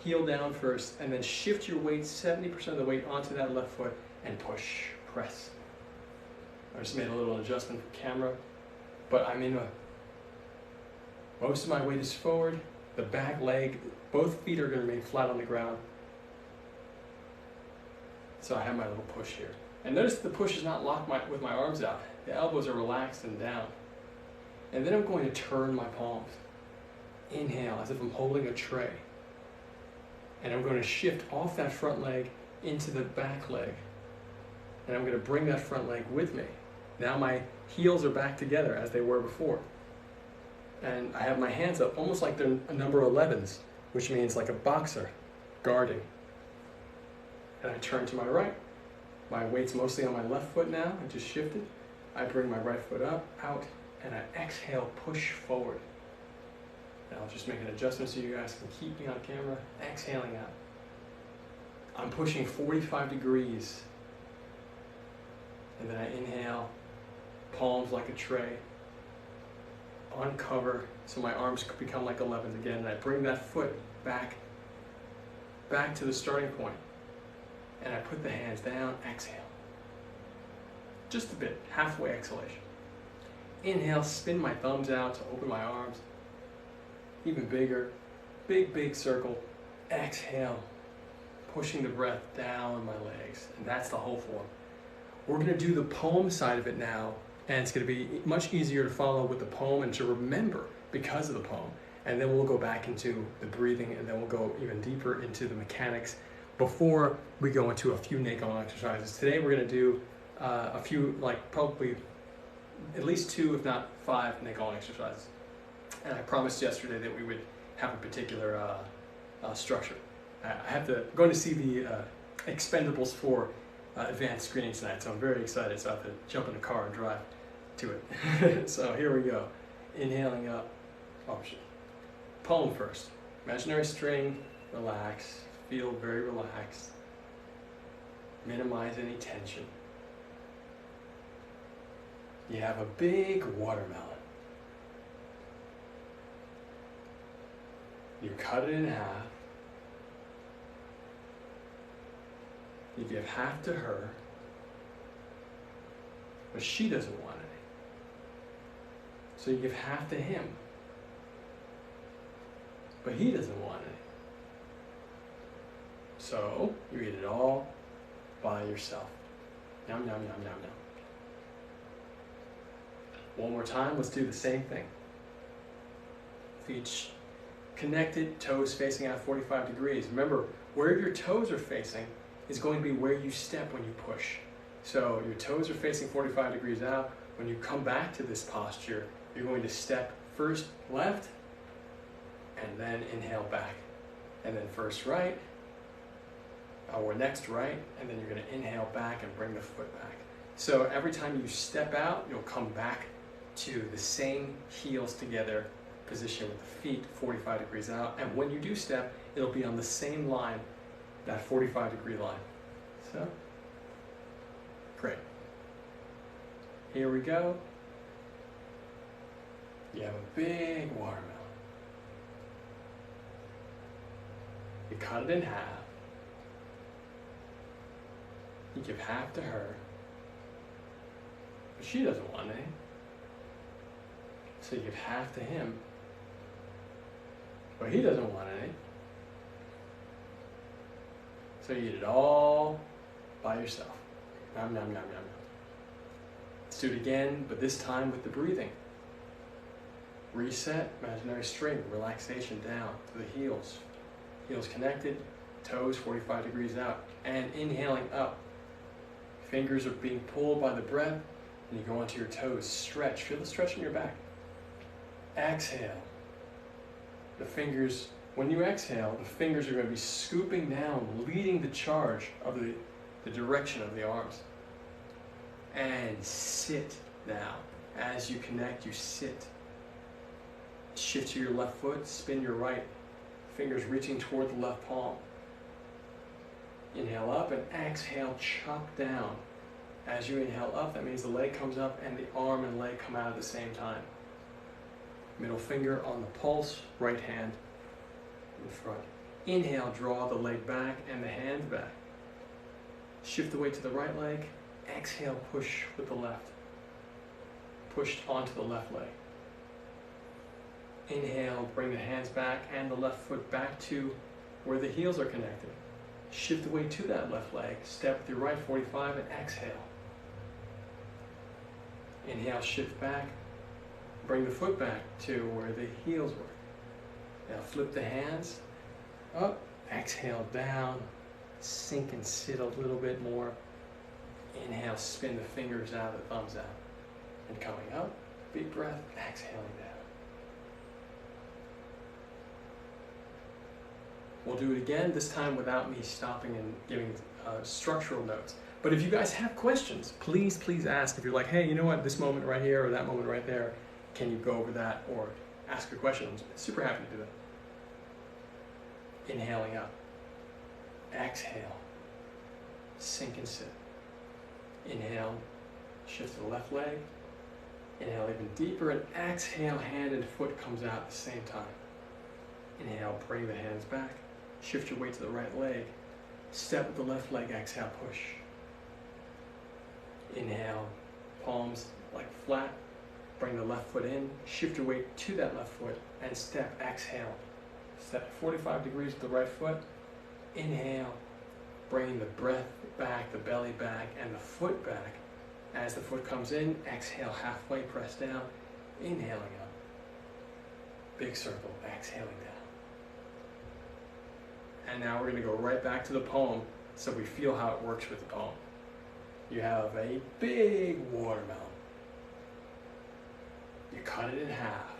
Heel down first, and then shift your weight, 70% of the weight onto that left foot, and push, press. I just made a little adjustment for camera, but I'm in most of my weight is forward, the back leg, both feet are going to remain flat on the ground. So I have my little push here. And notice that the push is not locked with my arms out. The elbows are relaxed and down. And then I'm going to turn my palms. Inhale, as if I'm holding a tray. And I'm going to shift off that front leg into the back leg. And I'm going to bring that front leg with me. Now my heels are back together as they were before. And I have my hands up, almost like they're a number 11s, which means like a boxer, guarding. And I turn to my right. My weight's mostly on my left foot now. I just shifted. I bring my right foot up, out, and I exhale, push forward. And I'll just make an adjustment so you guys can keep me on camera. Exhaling out. I'm pushing 45 degrees. And then I inhale, palms like a tray. Uncover, so my arms become like 11s again. And I bring that foot back to the starting point. And I put the hands down, exhale. Just a bit, halfway exhalation. Inhale, spin my thumbs out to open my arms. Even bigger, big circle. Exhale, pushing the breath down my legs. And that's the whole form. We're gonna do the poem side of it now, and it's gonna be much easier to follow with the poem and to remember because of the poem. And then we'll go back into the breathing, and then we'll go even deeper into the mechanics before we go into a few Qigong exercises. Today we're gonna do a few, like probably at least 2, if not 5 Qigong exercises. And I promised yesterday that we would have a particular structure. I'm going to see the Expendables 4 advanced screening tonight, so I'm very excited. So I have to jump in the car and drive to it. So here we go. Inhaling up. Oh shit. Poem first. Imaginary string. Relax. Feel very relaxed. Minimize any tension. You have a big watermelon. You cut it in half. You give half to her, but she doesn't want any. So you give half to him, but he doesn't want any. So you eat it all by yourself. Yum, yum, yum, yum, yum. One more time, let's do the same thing. Feet connected, toes facing out 45 degrees. Remember, where your toes are facing is going to be where you step when you push. So your toes are facing 45 degrees out. When you come back to this posture, you're going to step first left, and then inhale back. And then first right, or next right, and then you're going to inhale back and bring the foot back. So every time you step out, you'll come back to the same heels together position with the feet 45 degrees out. And when you do step, it'll be on the same line, that 45 degree line. So, great. Here we go. You have a big watermelon. You cut it in half. You give half to her, but she doesn't want any. So you give half to him, but he doesn't want any. So you eat it all by yourself. Yum, yum, yum, yum, yum. Let's do it again, but this time with the breathing. Reset, imaginary string, relaxation down to the heels. Heels connected, toes 45 degrees out, and inhaling up. Fingers are being pulled by the breath, and you go onto your toes. Stretch, feel the stretch in your back. Exhale. The fingers, when you exhale, the fingers are going to be scooping down, leading the charge of the direction of the arms. And sit now. As you connect, you sit. Shift to your left foot, spin your right. Fingers reaching toward the left palm. Inhale up and exhale, chop down. As you inhale up, that means the leg comes up and the arm and leg come out at the same time. Middle finger on the pulse, right hand in front. Inhale, draw the leg back and the hand back. Shift the weight to the right leg. Exhale, push with the left. Pushed onto the left leg. Inhale, bring the hands back and the left foot back to where the heels are connected. Shift the weight to that left leg. Step with your right 45 and exhale. Inhale, shift back. Bring the foot back to where the heels were. Now flip the hands up. Exhale, down. Sink and sit a little bit more. Inhale, spin the fingers out, the thumbs out. And coming up, big breath, exhaling down. We'll do it again, this time without me stopping and giving structural notes. But if you guys have questions, please ask. If you're like, hey, you know what, this moment right here or that moment right there, can you go over that or ask a question? I'm super happy to do that. Inhaling up. Exhale. Sink and sit. Inhale. Shift to the left leg. Inhale even deeper and exhale, hand and foot comes out at the same time. Inhale, bring the hands back. Shift your weight to the right leg. Step with the left leg, exhale, push. Inhale, palms like flat. Bring the left foot in. Shift your weight to that left foot and step, exhale. Step 45 degrees with the right foot. Inhale, bringing the breath back, the belly back, and the foot back. As the foot comes in, exhale, halfway, press down, inhaling up. Big circle, exhaling down. And now we're going to go right back to the palm so we feel how it works with the palm. You have a big watermelon. You cut it in half.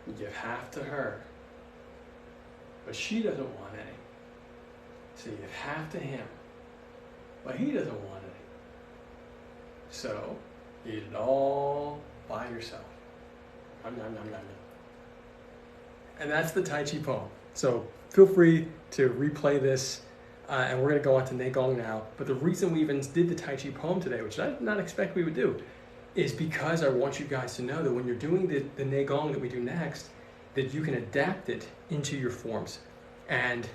You give half to her. But she doesn't want any. So you give half to him. But he doesn't want any. So, you eat it all by yourself. Nom, nom, nom, nom, nom. And that's the Tai Chi poem. So, feel free to replay this. And we're going to go on to Neigong now. But the reason we even did the Tai Chi poem today, which I did not expect we would do, is because I want you guys to know that when you're doing the Neigong that we do next, that you can adapt it into your forms. And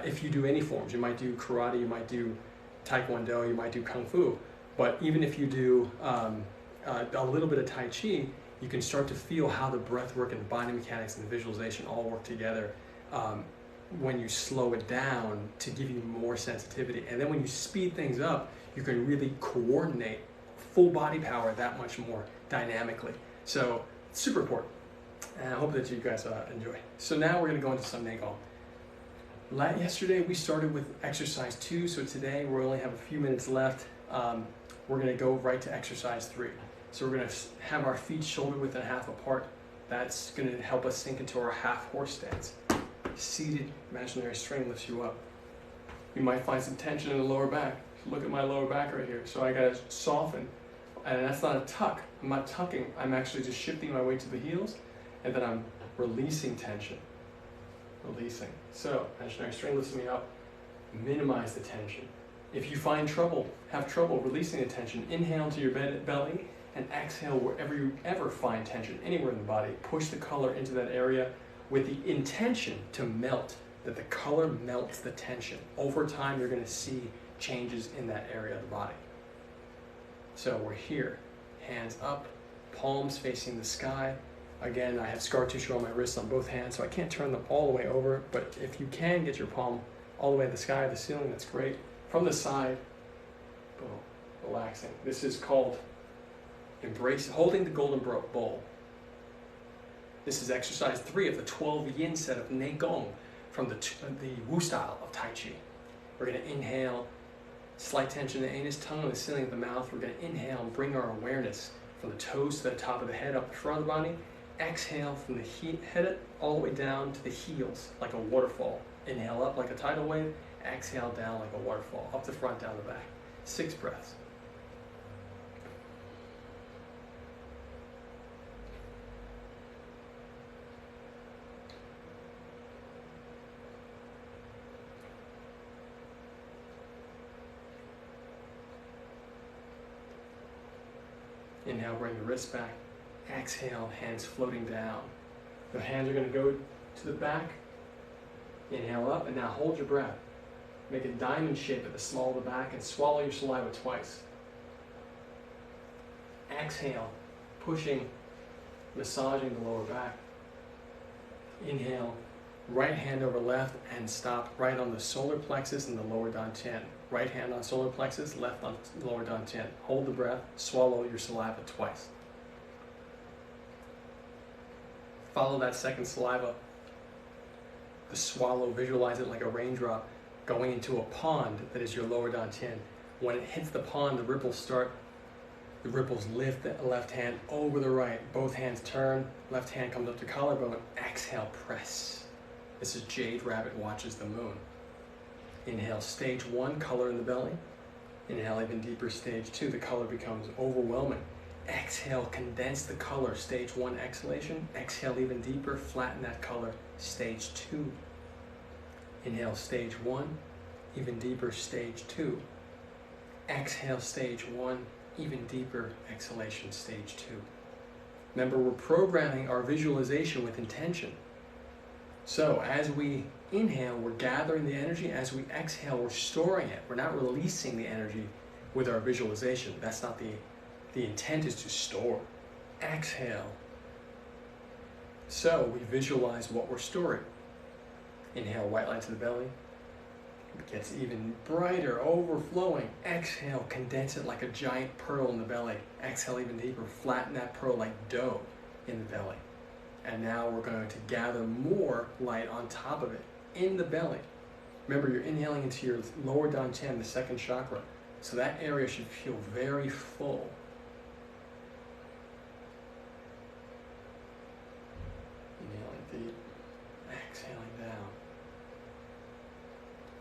if you do any forms, you might do karate, you might do Taekwondo, you might do Kung Fu, but even if you do a little bit of Tai Chi, you can start to feel how the breath work and the body mechanics and the visualization all work together when you slow it down to give you more sensitivity. And then when you speed things up, you can really coordinate full body power that much more dynamically. So it's super important, and I hope that you guys enjoy. So now we're going to go into some Neigong. Yesterday we started with exercise 2, so today we only have a few minutes left. We're going to go right to exercise 3. So we're going to have our feet shoulder width and half apart. That's going to help us sink into our half horse stance. Seated imaginary string lifts you up. You might find some tension in the lower back. Look at my lower back right here. So I got to soften, and that's not a tuck. I'm not tucking. I'm actually just shifting my weight to the heels, and then I'm releasing tension. Releasing. So, imaginary string lifts me up. Minimize the tension. If you have trouble releasing the tension, inhale into your belly and exhale wherever you ever find tension, anywhere in the body. Push the color into that area with the intention to melt, that the color melts the tension. Over time, you're going to see changes in that area of the body. So we're here, hands up, palms facing the sky. Again, I have scar tissue on my wrists on both hands, so I can't turn them all the way over, but if you can get your palm all the way to the sky or the ceiling, that's great. From the side, boom, relaxing. This is called holding the golden bowl. This is exercise 3 of the 12 yin set of Neigong from the Wu style of Tai Chi. We're going to inhale, slight tension in the anus, tongue on the ceiling of the mouth. We're going to inhale and bring our awareness from the toes to the top of the head, up the front of the body. Exhale from the head all the way down to the heels like a waterfall. Inhale up like a tidal wave. Exhale down like a waterfall. Up the front, down the back. 6 breaths. Inhale, bring the wrists back. Exhale, hands floating down. The hands are going to go to the back. Inhale up, and now hold your breath. Make a diamond shape at the small of the back and swallow your saliva twice. Exhale, pushing, massaging the lower back. Inhale, right hand over left and stop right on the solar plexus and the lower dantian. Right hand on solar plexus, left on lower dantian. Hold the breath, swallow your saliva twice. Follow that second saliva. The swallow, visualize it like a raindrop going into a pond that is your lower dantian. When it hits the pond, the ripples lift the left hand over the right. Both hands turn, left hand comes up to collarbone. Exhale, press. This is Jade Rabbit watches the moon. Inhale, stage 1, color in the belly. Inhale, even deeper, stage 2, the color becomes overwhelming. Exhale, condense the color, stage 1 exhalation. Exhale even deeper, flatten that color, stage 2. Inhale, stage 1, even deeper, stage 2. Exhale, stage 1, even deeper, exhalation, stage 2. Remember, we're programming our visualization with intention. So as we inhale, we're gathering the energy. As we exhale, we're storing it. We're not releasing the energy with our visualization. That's not the intent is to store. Exhale. So we visualize what we're storing. Inhale, white light to the belly. It gets even brighter, overflowing. Exhale, condense it like a giant pearl in the belly. Exhale even deeper, flatten that pearl like dough in the belly. And now we're going to gather more light on top of it, in the belly. Remember, you're inhaling into your lower dantian, the second chakra. So that area should feel very full. Inhaling deep, exhaling down.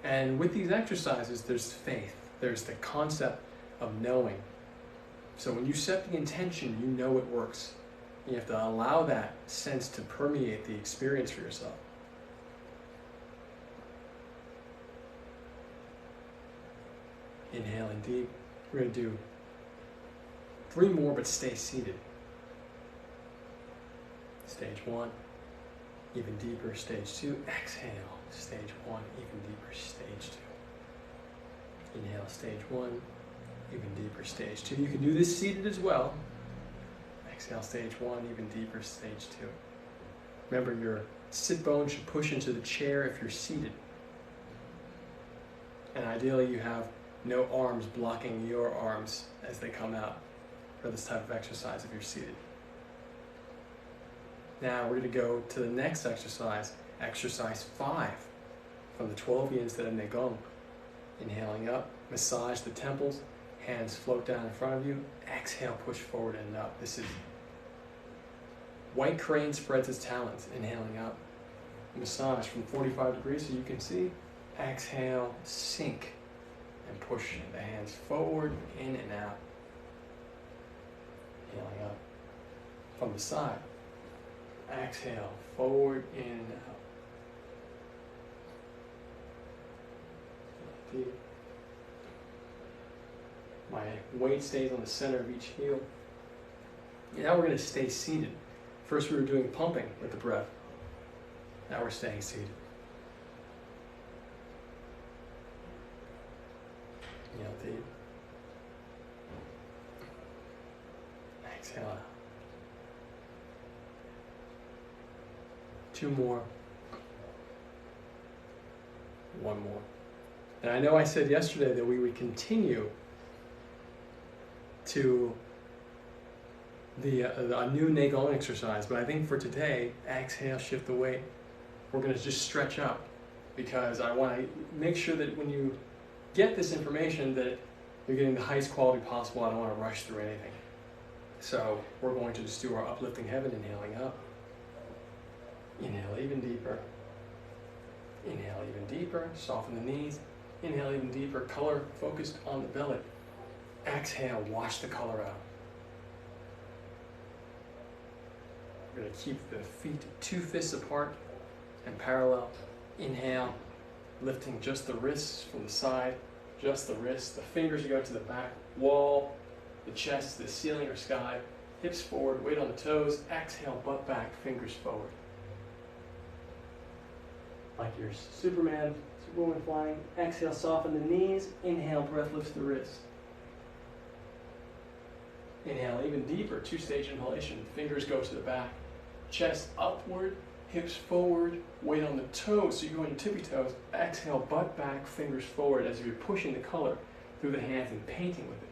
And with these exercises, there's faith. There's the concept of knowing. So when you set the intention, you know it works. You have to allow that sense to permeate the experience for yourself. Inhaling deep. We're going to do 3 more, but stay seated. Stage 1, even deeper, stage 2. Exhale, stage 1, even deeper, stage 2. Inhale, stage 1, even deeper, stage 2. You can do this seated as well. Exhale, stage 1, even deeper, stage 2. Remember, your sit bone should push into the chair if you're seated. And ideally, you have no arms blocking your arms as they come out for this type of exercise if you're seated. Now we're going to go to the next exercise, exercise 5, from the 12 yins that are Qigong. Inhaling up, massage the temples, hands float down in front of you. Exhale, push forward and up. This is white crane spreads its talons. Inhaling up, massage from 45 degrees so you can see. Exhale, sink, and push the hands forward, in and out. Inhaling up from the side. Exhale, forward, in and out. Deep. My weight stays on the center of each heel. Now we're going to stay seated. First we were doing pumping with the breath. Now we're staying seated. Inhale deep. Exhale out. 2 more. 1 more. And I know I said yesterday that we would continue to a new Qigong exercise, but I think for today, exhale, shift the weight. We're going to just stretch up because I want to make sure that when you get this information that you're getting the highest quality possible. I don't want to rush through anything. So we're going to just do our uplifting heaven, inhaling up. Inhale even deeper. Inhale even deeper, soften the knees. Inhale even deeper, color focused on the belly. Exhale, wash the color out. We're going to keep the feet 2 fists apart and parallel. Inhale, lifting just the wrists from the side, just the wrists. The fingers go to the back wall, the chest, the ceiling or sky. Hips forward, weight on the toes. Exhale, butt back, fingers forward. Like your Superman, Superwoman flying. Exhale, soften the knees. Inhale, breath lifts the wrists. Inhale, even deeper, 2-stage inhalation. Fingers go to the back. Chest upward, hips forward, weight on the toes, so you go on your tippy toes. Exhale, butt back, fingers forward as if you're pushing the color through the hands and painting with it.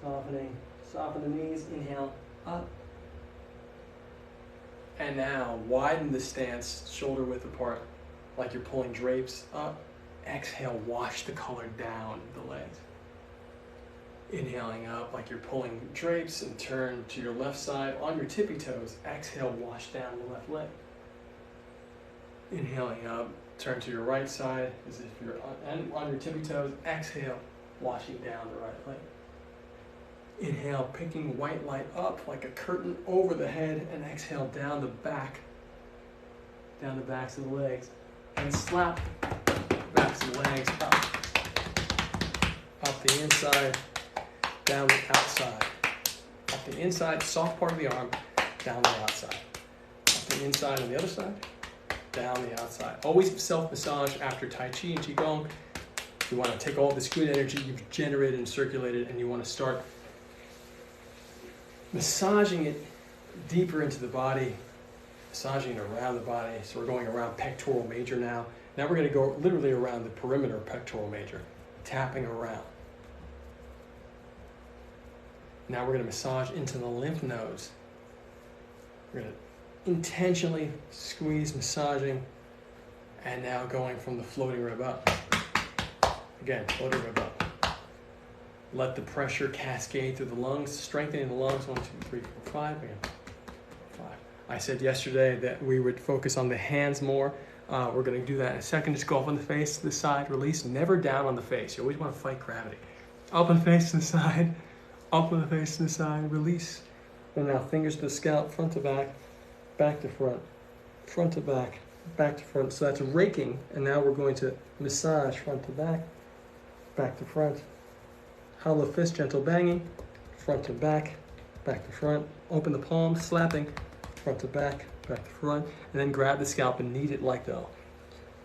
Softening, soften the knees. Inhale, up. And now, widen the stance, shoulder width apart, like you're pulling drapes up. Exhale, wash the color down the legs. Inhaling up like you're pulling drapes and turn to your left side on your tippy toes. Exhale, wash down the left leg. Inhaling up, turn to your right side as if you're on your tippy toes. Exhale, washing down the right leg. Inhale, picking white light up like a curtain over the head, and exhale down the back, down the backs of the legs, and slap backs of the legs up the inside, down the outside, up the inside, soft part of the arm, down the outside, up the inside on the other side, down the outside. Always self-massage after Tai Chi and Qigong. You want to take all this good energy you've generated and circulated, and you want to start massaging it deeper into the body, massaging it around the body. So we're going around pectoral major now. Now we're going to go literally around the perimeter of pectoral major, tapping around. Now we're going to massage into the lymph nodes. We're going to intentionally squeeze, massaging, and now going from the floating rib up. Again, floating rib up. Let the pressure cascade through the lungs, strengthening the lungs. 1, 2, 3, 4, 5. Again, 5. I said yesterday that we would focus on the hands more. We're going to do that in a second. Just go up on the face to the side, release. Never down on the face. You always want to fight gravity. Up on the face to the side, up on the face to the side, release. And now fingers to the scalp, front to back, back to front to back, back to front. So that's raking. And now we're going to massage front to back to front. Hollow fist, gentle banging, front to back to front. Open the palms, slapping, front to back to front. And then grab the scalp and knead it like though.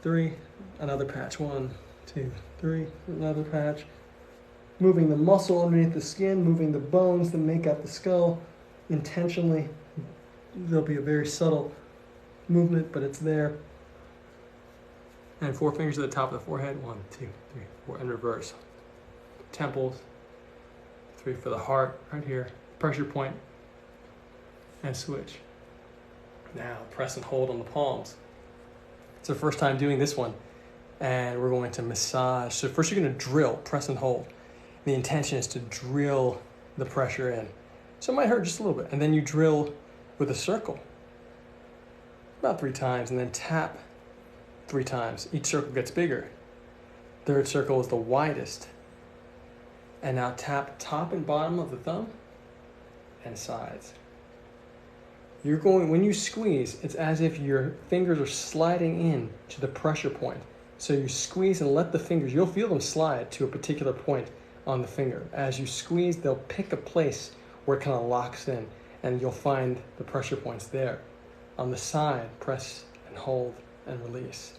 3, another patch. 1, 2, 3, another patch. Moving the muscle underneath the skin, moving the bones that make up the skull intentionally. There'll be a very subtle movement, but it's there. And 4 fingers at the top of the forehead. 1, 2, 3, 4, and reverse. Temples, 3 for the heart, right here, pressure point, and switch. Now press and hold on the palms. It's our first time doing this one, and we're going to massage. So first you're going to drill, press and hold. The intention is to drill the pressure in. So it might hurt just a little bit, and then you drill with a circle, about 3 times, and then tap 3 times. Each circle gets bigger. Third circle is the widest. And now tap top and bottom of the thumb and sides. You're going, when you squeeze, it's as if your fingers are sliding in to the pressure point. So you squeeze and let the fingers, you'll feel them slide to a particular point on the finger. As you squeeze, they'll pick a place where it kind of locks in, and you'll find the pressure points there. On the side, press and hold and release.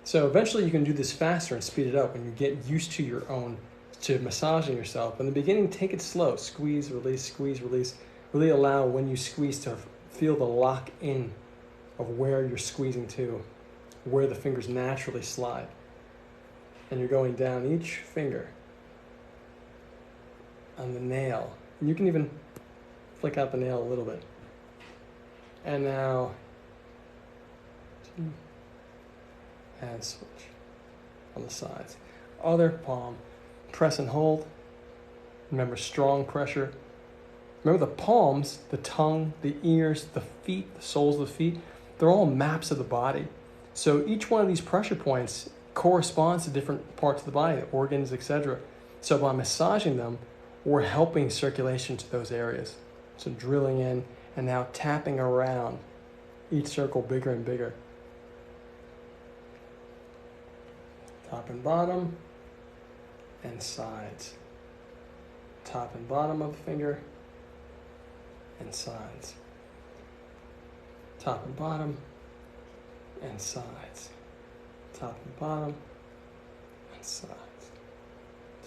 So eventually you can do this faster and speed it up when you get used to your own to massaging yourself. In the beginning, take it slow. Squeeze, release, release. Really allow when you squeeze to feel the lock in of where you're squeezing to, where the fingers naturally slide. And you're going down each finger on the nail. And you can even flick out the nail a little bit. And now, and switch on the sides. Other palm. Press and hold. Remember, strong pressure. Remember the palms, the tongue, the ears, the feet, the soles of the feet, they're all maps of the body. So each one of these pressure points corresponds to different parts of the body, the organs, etc. So by massaging them, we're helping circulation to those areas. So drilling in and now tapping around, each circle bigger and bigger. Top and bottom. And sides. Top and bottom of the finger and sides. Top and bottom and sides. Top and bottom and sides.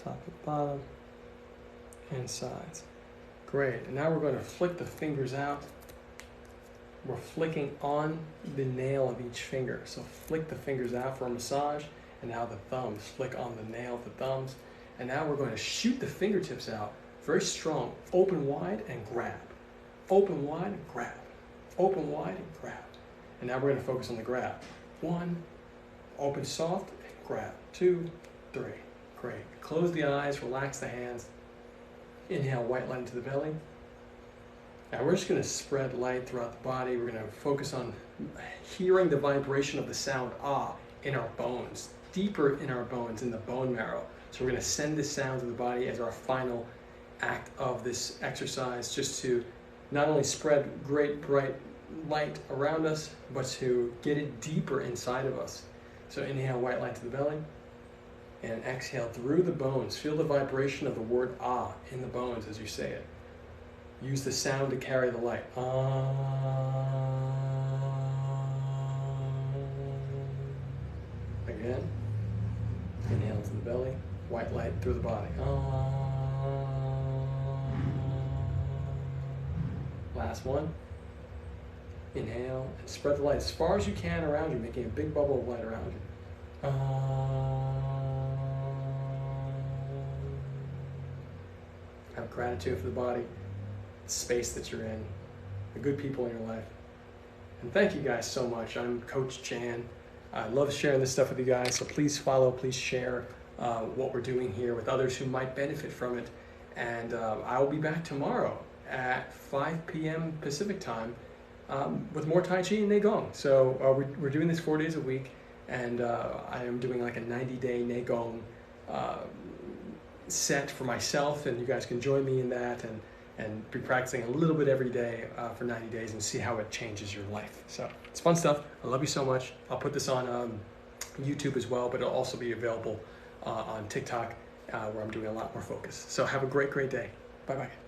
Top and bottom and sides. Great. And now we're going to flick the fingers out. We're flicking on the nail of each finger. So flick the fingers out for a massage. And now the thumbs, flick on the nail of the thumbs. And now we're going to shoot the fingertips out very strong. Open wide and grab. Open wide and grab. Open wide and grab. And now we're going to focus on the grab. 1, open soft and grab. 2, 3. Great. Close the eyes, relax the hands. Inhale, white light into the belly. Now we're just going to spread light throughout the body. We're going to focus on hearing the vibration of the sound ah in our bones. Deeper in our bones, in the bone marrow. So we're going to send this sound to the body as our final act of this exercise, just to not only spread great bright light around us, but to get it deeper inside of us. So inhale white light to the belly, and exhale through the bones. Feel the vibration of the word ah in the bones as you say it. Use the sound to carry the light. Again. Inhale to the belly, white light through the body. Last one. Inhale and spread the light as far as you can around you, making a big bubble of light around you. Have gratitude for the body, the space that you're in, the good people in your life. And thank you guys so much. I'm Coach Chan. I love sharing this stuff with you guys, so please follow, please share what we're doing here with others who might benefit from it. And I will be back tomorrow at 5 p.m. Pacific time with more Tai Chi and Neigong. So we're doing this 4 days a week, and I am doing like a 90-day Neigong set for myself, and you guys can join me in that and be practicing a little bit every day for 90 days and see how it changes your life. So it's fun stuff. I love you so much. I'll put this on YouTube as well, but it'll also be available on TikTok where I'm doing a lot more focus. So have a great, great day. Bye-bye.